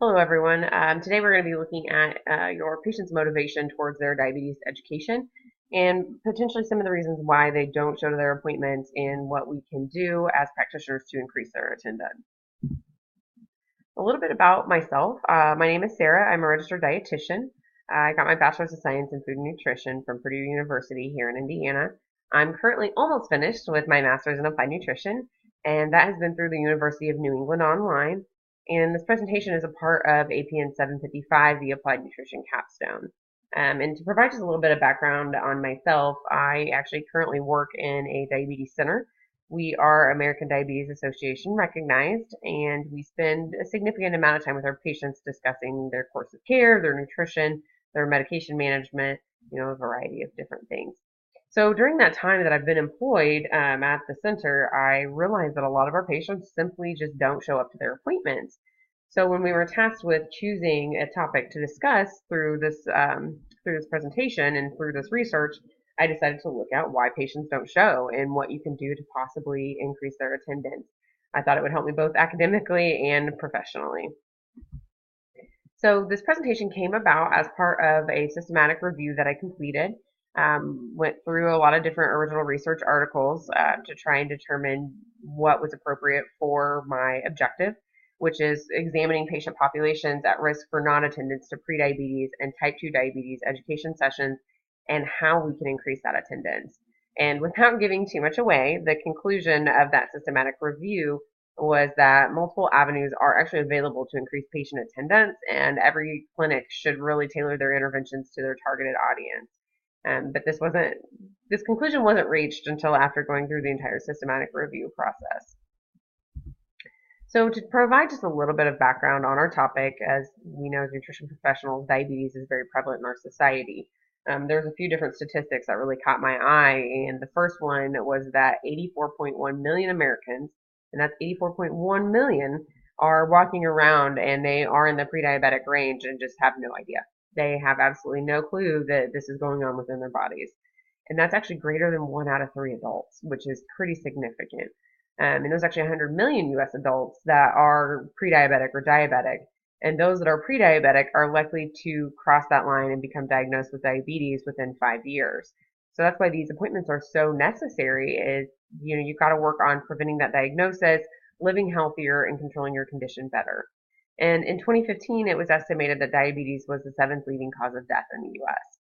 Hello, everyone. Today we're going to be looking at your patient's motivation towards their diabetes education and potentially some of the reasons why they don't show to their appointments and what we can do as practitioners to increase their attendance. A little bit about myself. My name is Sarah. I'm a registered dietitian. I got my bachelor's of science in food and nutrition from Purdue University here in Indiana. I'm currently almost finished with my master's in applied nutrition, and that has been through the University of New England online. And this presentation is a part of APN755, the Applied Nutrition Capstone. And to provide just a little bit of background on myself, I actually currently work in a diabetes center. We are American Diabetes Association recognized, and we spend a significant amount of time with our patients discussing their course of care, their nutrition, their medication management, a variety of different things. So during that time that I've been employed at the center, I realized that a lot of our patients simply just don't show up to their appointments. So when we were tasked with choosing a topic to discuss through this presentation and through this research, I decided to look at why patients don't show and what you can do to possibly increase their attendance. I thought it would help me both academically and professionally. So this presentation came about as part of a systematic review that I completed. Went through a lot of different original research articles to try and determine what was appropriate for my objective, which is examining patient populations at risk for non-attendance to prediabetes and type 2 diabetes education sessions and how we can increase that attendance. And without giving too much away, the conclusion of that systematic review was that multiple avenues are actually available to increase patient attendance, and every clinic should really tailor their interventions to their targeted audience. But this conclusion wasn't reached until after going through the entire systematic review process. So to provide just a little bit of background on our topic, as we know as nutrition professionals, diabetes is very prevalent in our society. There's a few different statistics that really caught my eye, and the first one was that 84.1 million Americans, and that's 84.1 million, are walking around and they are in the pre-diabetic range and just have no idea. They have absolutely no clue that this is going on within their bodies. And that's actually greater than 1 out of 3 adults, which is pretty significant. And there's actually 100 million US adults that are pre-diabetic or diabetic. And those that are pre-diabetic are likely to cross that line and become diagnosed with diabetes within 5 years. So that's why these appointments are so necessary is, you've got to work on preventing that diagnosis, living healthier, and controlling your condition better. And in 2015, it was estimated that diabetes was the 7th leading cause of death in the U.S.,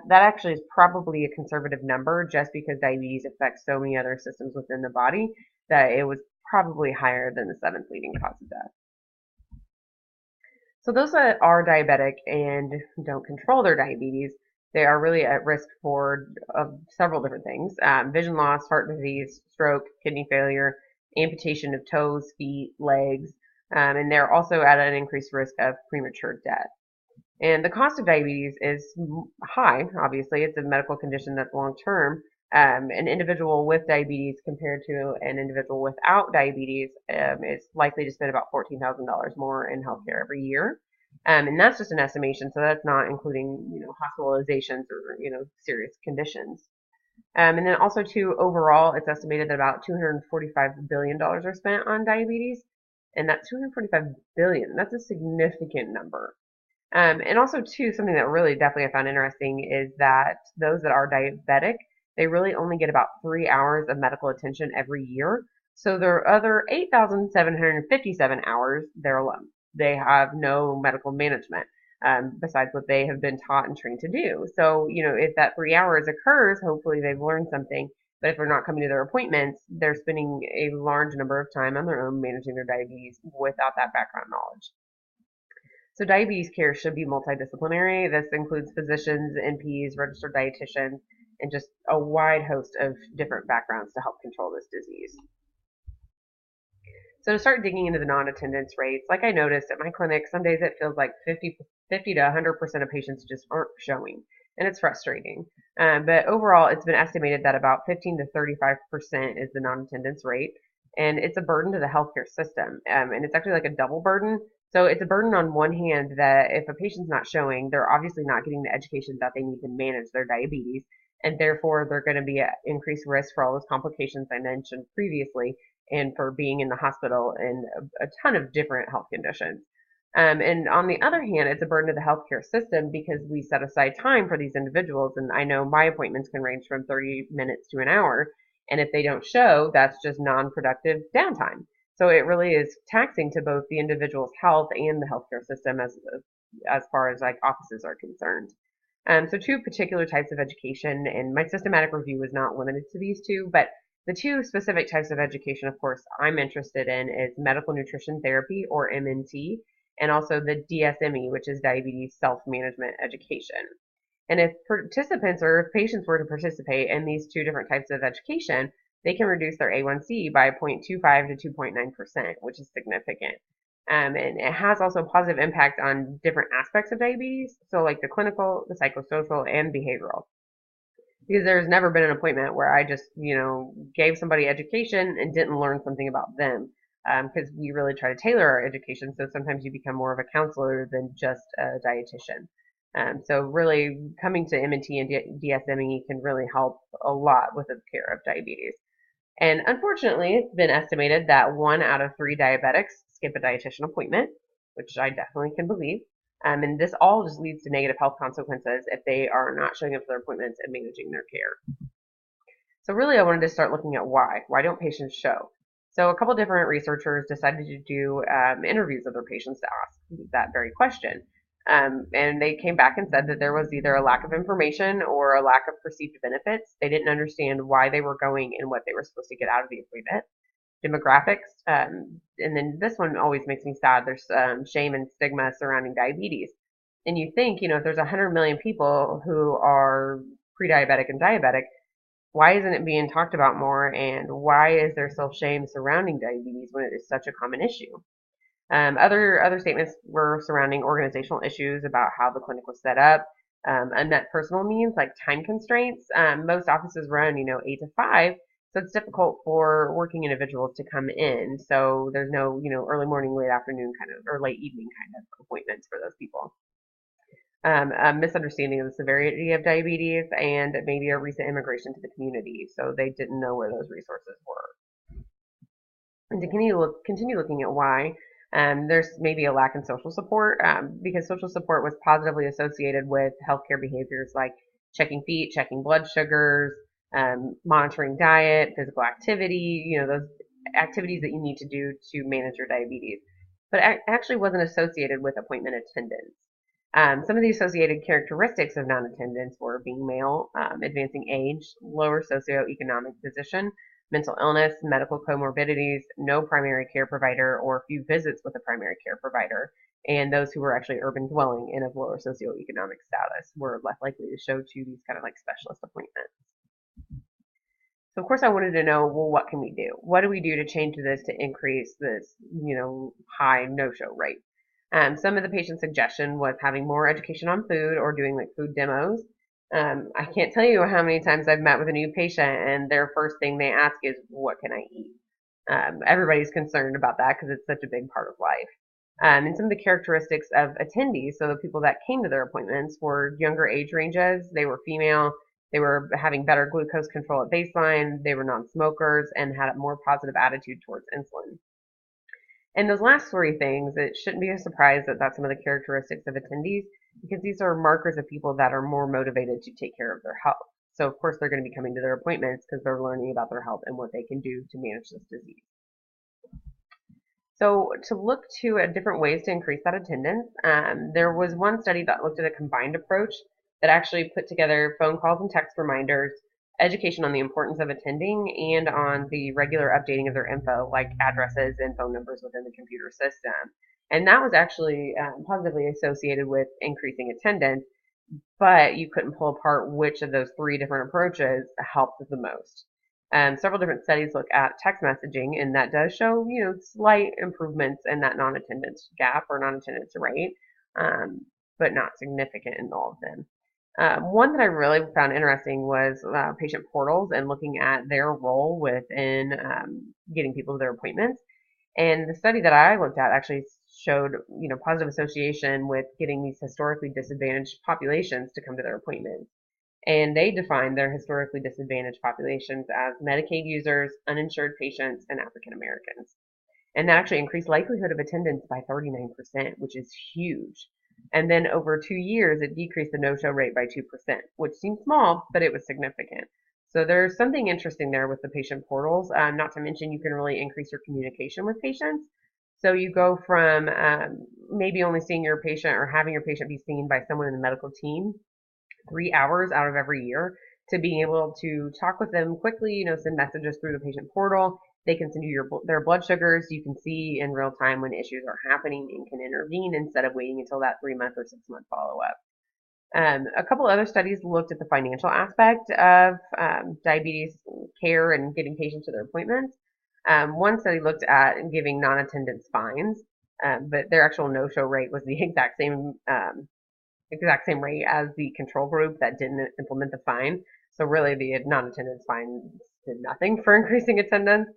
that actually is probably a conservative number just because diabetes affects so many other systems within the body that it was probably higher than the 7th leading cause of death. So those that are diabetic and don't control their diabetes, they are really at risk for several different things: vision loss, heart disease, stroke, kidney failure, amputation of toes, feet, legs, and they're also at an increased risk of premature death. And the cost of diabetes is high. Obviously, it's a medical condition that's long term. An individual with diabetes compared to an individual without diabetes is likely to spend about $14,000 more in healthcare every year. And that's just an estimation, so that's not including, hospitalizations or, serious conditions. And then also too, overall, it's estimated that about $245 billion are spent on diabetes. And that 245 billion, that's a significant number. And also too, something that really definitely I found interesting is that those that are diabetic, they really only get about 3 hours of medical attention every year. So their other 8,757 hours, they're alone. They have no medical management besides what they have been taught and trained to do. So, if that 3 hours occurs, hopefully they've learned something. But if they're not coming to their appointments, they're spending a large number of time on their own managing their diabetes without that background knowledge. So diabetes care should be multidisciplinary. This includes physicians, NPs, registered dietitians, and just a wide host of different backgrounds to help control this disease. So to start digging into the non-attendance rates, like I noticed at my clinic, some days it feels like 50 to 100% of patients just aren't showing, and it's frustrating. But overall, it's been estimated that about 15 to 35% is the non-attendance rate, and it's a burden to the healthcare system, and it's actually like a double burden. So it's a burden on one hand that if a patient's not showing, they're obviously not getting the education that they need to manage their diabetes, and therefore they're going to be at increased risk for all those complications I mentioned previously. and for being in the hospital in a ton of different health conditions. And on the other hand, it's a burden to the healthcare system because we set aside time for these individuals. And I know my appointments can range from 30 minutes to an hour. And if they don't show, that's just non-productive downtime. So it really is taxing to both the individual's health and the healthcare system as far as like offices are concerned. So two particular types of education, and my systematic review was not limited to these two, but the two specific types of education, of course, I'm interested in is medical nutrition therapy, or MNT, and also the DSME, which is diabetes self-management education. And if participants or if patients were to participate in these two different types of education, they can reduce their A1C by 0.25 to 2.9%, which is significant. And it has also a positive impact on different aspects of diabetes, so like the clinical, the psychosocial, and behavioral. Because there's never been an appointment where I just, gave somebody education and didn't learn something about them. Because we really try to tailor our education, so sometimes you become more of a counselor than just a dietitian. So really coming to MNT and DSME can really help a lot with the care of diabetes. And unfortunately, it's been estimated that 1 out of 3 diabetics skip a dietitian appointment, which I definitely can believe. And this all just leads to negative health consequences if they are not showing up for their appointments and managing their care. So really, I wanted to start looking at why. Why don't patients show? So a couple different researchers decided to do interviews of their patients to ask that very question. And they came back and said that there was either a lack of information or a lack of perceived benefits. They didn't understand why they were going and what they were supposed to get out of the appointment. Demographics, and then this one always makes me sad. There's shame and stigma surrounding diabetes. And you think, if there's 100 million people who are pre-diabetic and diabetic, why isn't it being talked about more, and why is there self-shame surrounding diabetes when it is such a common issue? Other statements were surrounding organizational issues about how the clinic was set up, unmet personal needs like time constraints. Most offices run, 8 to 5, so it's difficult for working individuals to come in. So there's no, early morning, late afternoon kind of, or late evening kind of appointments for those people. A misunderstanding of the severity of diabetes, and maybe a recent immigration to the community, so they didn't know where those resources were. And to continue looking at why, there's maybe a lack in social support, because social support was positively associated with healthcare behaviors like checking feet, checking blood sugars, monitoring diet, physical activity, those activities that you need to do to manage your diabetes. But it actually wasn't associated with appointment attendance. Some of the associated characteristics of non-attendance were being male, advancing age, lower socioeconomic position, mental illness, medical comorbidities, no primary care provider, or few visits with a primary care provider, and ththose who were actually urban dwelling and of lower socioeconomic status were less likely to show to these kind of like specialist appointments. So of course I wanted to know, well, what can we do? What do we do to change this to increase this, high no-show rate? Some of the patient suggestion was having more education on food or doing like food demos. I can't tell you how many times I've met with a new patient and their first thing they ask is, what can I eat? Everybody's concerned about that because it's such a big part of life. And some of the characteristics of attendees, so the people that came to their appointments, were younger age ranges, they were female, they were having better glucose control at baseline, they were non-smokers, and had a more positive attitude towards insulin. And those last 3 things, it shouldn't be a surprise that that's some of the characteristics of attendees, because these are markers of people that are more motivated to take care of their health. So of course they're going to be coming to their appointments because they're learning about their health and what they can do to manage this disease. So to look to different ways to increase that attendance, there was one study that looked at a combined approach that actually put together phone calls and text reminders, education on the importance of attending, and on the regular updating of their info, like addresses and phone numbers within the computer system. And that was actually positively associated with increasing attendance, but you couldn't pull apart which of those 3 different approaches helped the most. Several different studies look at text messaging, and that does show, slight improvements in that non-attendance gap or non-attendance rate, but not significant in all of them. One that I really found interesting was patient portals and looking at their role within getting people to their appointments. And the study that I looked at actually showed, positive association with getting these historically disadvantaged populations to come to their appointments. And they defined their historically disadvantaged populations as Medicaid users, uninsured patients, and African Americans. And that actually increased likelihood of attendance by 39%, which is huge. And then over 2 years, it decreased the no-show rate by 2%, which seems small, but it was significant. So there's something interesting there with the patient portals. Not to mention, you can really increase your communication with patients. So you go from maybe only seeing your patient or having your patient be seen by someone in the medical team 3 hours out of every year to being able to talk with them quickly, send messages through the patient portal. They can send you their blood sugars. You can see in real time when issues are happening and can intervene instead of waiting until that 3 month or 6 month follow up. A couple other studies looked at the financial aspect of diabetes care and getting patients to their appointments. One study looked at giving non-attendance fines, but their actual no-show rate was the exact same rate as the control group that didn't implement the fine. So really the non-attendance fine did nothing for increasing attendance.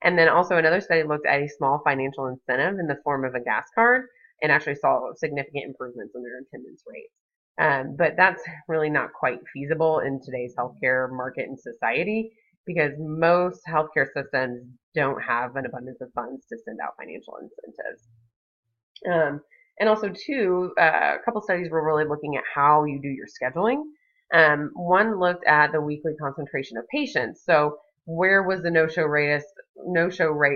And then also another study looked at a small financial incentive in the form of a gas card and actually saw significant improvements in their attendance rates. But that's really not quite feasible in today's healthcare market and society because most healthcare systems don't have an abundance of funds to send out financial incentives. And also, too, a couple studies were really looking at how you do your scheduling. One looked at the weekly concentration of patients. So, where was the no-show rate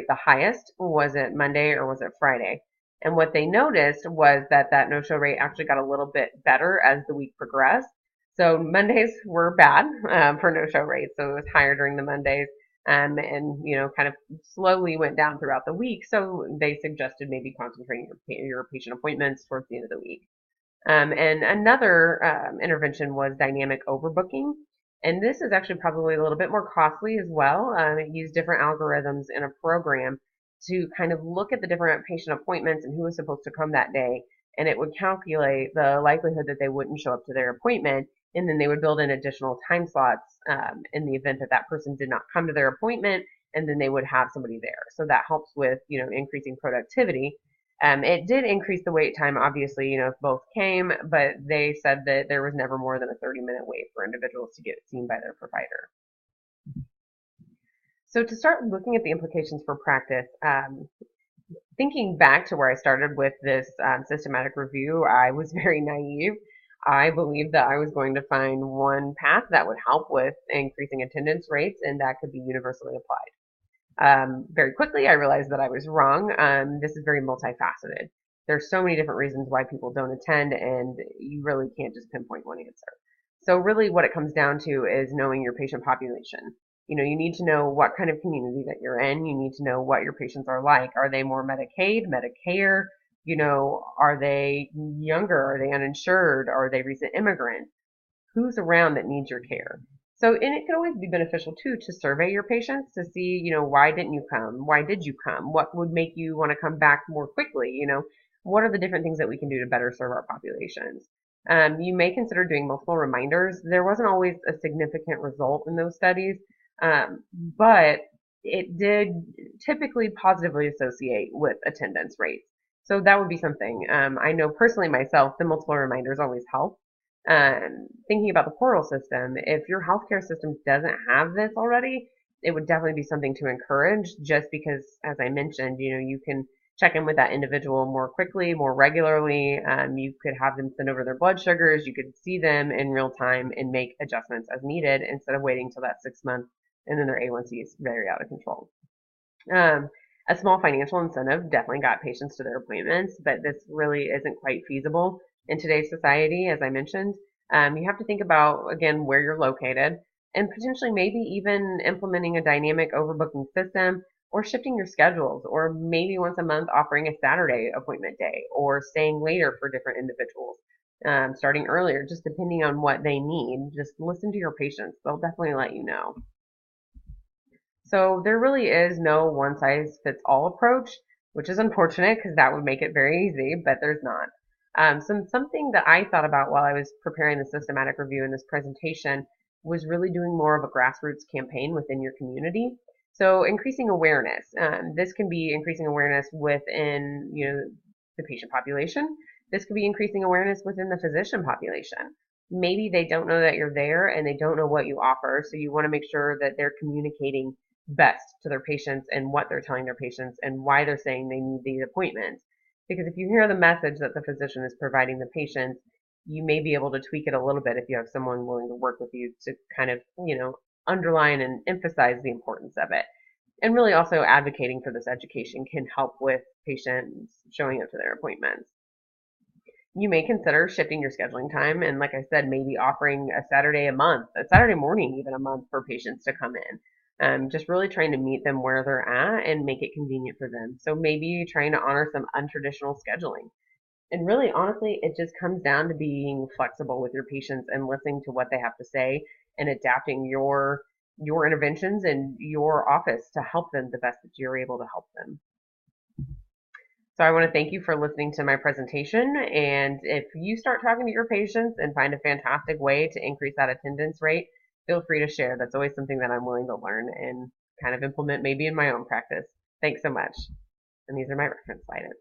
the highest? Was it Monday or was it Friday? And what they noticed was that no-show rate actually got a little bit better as the week progressed. So Mondays were bad for no-show rates, so it was higher during the Mondays and kind of slowly went down throughout the week. So they suggested maybe concentrating your patient appointments towards the end of the week. And another intervention was dynamic overbooking. And this is actually probably a little bit more costly as well. It used different algorithms in a program to kind of look at the different patient appointments and who was supposed to come that day. And it would calculate the likelihood that they wouldn't show up to their appointment. And then they would build in additional time slots in the event that that person did not come to their appointment. And then they would have somebody there. So that helps with, increasing productivity. It did increase the wait time, obviously, if both came, but they said that there was never more than a 30-minute wait for individuals to get seen by their provider. So to start looking at the implications for practice, thinking back to where I started with this systematic review, I was very naive. I believed that I was going to find one path that would help with increasing attendance rates, and that could be universally applied. Very quickly, I realized that I was wrong. This is very multifaceted. There's so many different reasons why people don't attend, and you really can't just pinpoint one answer. So really what it comes down to is knowing your patient population. You need to know what kind of community that you're in. You need to know what your patients are like. Are they more Medicaid, Medicare? Are they younger? Are they uninsured? Are they recent immigrants? Who's around that needs your care? So, and it can always be beneficial too to survey your patients to see, why didn't you come? Why did you come? What would make you want to come back more quickly? What are the different things that we can do to better serve our populations? You may consider doing multiple reminders. There wasn't always a significant result in those studies, but it did typically positively associate with attendance rates. So that would be something. I know personally myself, the multiple reminders always help. Thinking about the portal system, if your healthcare system doesn't have this already, it would definitely be something to encourage just because, as I mentioned, you can check in with that individual more quickly, more regularly. You could have them send over their blood sugars. You could see them in real time and make adjustments as needed instead of waiting till that 6 month and then their A1C is very out of control. A small financial incentive definitely got patients to their appointments, but this really isn't quite feasible in today's society, as I mentioned. You have to think about, again, where you're located and potentially maybe even implementing a dynamic overbooking system or shifting your schedules or maybe once a month offering a Saturday appointment day or staying later for different individuals, starting earlier, just depending on what they need. Just listen to your patients. They'll definitely let you know. So there really is no one size fits all approach, which is unfortunate because that would make it very easy, but there's not. Something that I thought about while I was preparing the systematic review in this presentation was really doing more of a grassroots campaign within your community. So increasing awareness. This can be increasing awareness within, the patient population. This could be increasing awareness within the physician population. maybe they don't know that you're there and they don't know what you offer. So you want to make sure that they're communicating best to their patients and what they're telling their patients and why they're saying they need these appointments. Because if you hear the message that the physician is providing the patient, you may be able to tweak it a little bit if you have someone willing to work with you to kind of, underline and emphasize the importance of it. And really also advocating for this education can help with patients showing up to their appointments. You may consider shifting your scheduling time and, like I said, maybe offering a Saturday a month, a Saturday morning even a month for patients to come in. Just really trying to meet them where they're at and make it convenient for them. So maybe trying to honor some untraditional scheduling. And really, honestly, it just comes down to being flexible with your patients and listening to what they have to say and adapting your interventions and your office to help them the best that you're able to help them. So I want to thank you for listening to my presentation. And if you start talking to your patients and find a fantastic way to increase that attendance rate, feel free to share. That's always something that I'm willing to learn and kind of implement maybe in my own practice. Thanks so much. And these are my reference items.